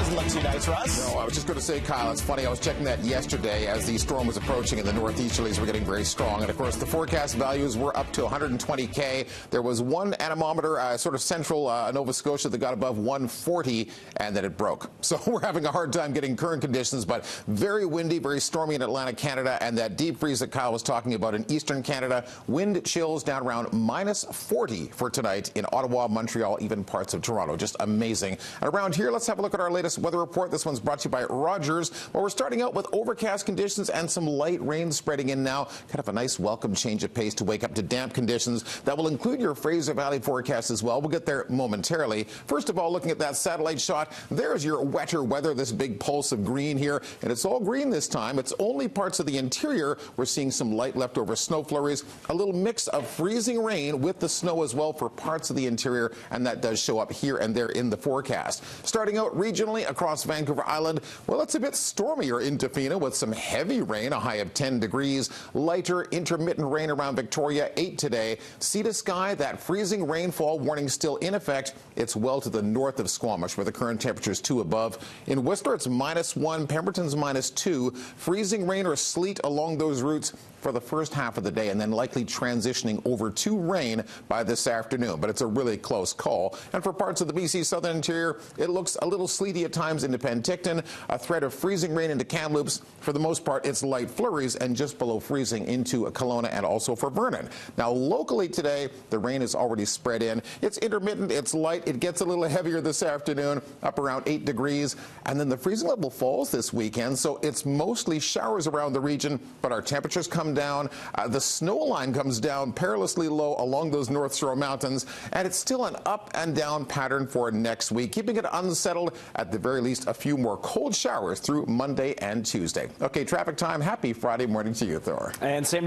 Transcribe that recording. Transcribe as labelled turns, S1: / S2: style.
S1: Doesn't look too nice, Russ.
S2: No, I was just going to say, Kyle, it's funny. I was checking that yesterday as the storm was approaching and the northeasterlies were getting very strong. And, of course, the forecast values were up to 120K. There was one anemometer, sort of central Nova Scotia, that got above 140, and then it broke. So we're having a hard time getting current conditions, but very windy, very stormy in Atlantic Canada, and that deep freeze that Kyle was talking about in eastern Canada. Wind chills down around minus 40 for tonight in Ottawa, Montreal, even parts of Toronto. Just amazing. And around here, let's have a look at our latest weather report. This one's brought to you by Rogers. Well, we're starting out with overcast conditions and some light rain spreading in now. Kind of a nice welcome change of pace to wake up to damp conditions. That will include your Fraser Valley forecast as well. We'll get there momentarily. First of all, looking at that satellite shot, there's your wetter weather, this big pulse of green here. And it's all green this time. It's only parts of the interior we're seeing some light leftover snow flurries. A little mix of freezing rain with the snow as well for parts of the interior, and that does show up here and there in the forecast. Starting out regionally across Vancouver Island, well, it's a bit stormier in Tofino with some heavy rain, a high of 10 degrees. Lighter intermittent rain around Victoria, 8 today. Sea to sky, that freezing rainfall warning still in effect. It's well to the north of Squamish where the current temperature is 2 above. In Whistler, it's -1, Pemberton's -2. Freezing rain or sleet along those routes for the first half of the day, and then likely transitioning over to rain by this afternoon. But it's a really close call. And for parts of the BC southern interior, it looks a little sleety at times into Penticton, a threat of freezing rain into Kamloops. For the most part, it's light flurries and just below freezing into Kelowna and also for Vernon. Now, locally today, the rain is already spread in. It's intermittent, it's light, it gets a little heavier this afternoon, up around 8 degrees. And then the freezing level falls this weekend, so it's mostly showers around the region, but our temperatures come down. The snow line comes down perilously low along those North Shore mountains, and it's still an up and down pattern for next week, keeping it unsettled. At the very least, a few more cold showers through Monday and Tuesday. Okay, traffic time. Happy Friday morning to you, Thor.
S1: And same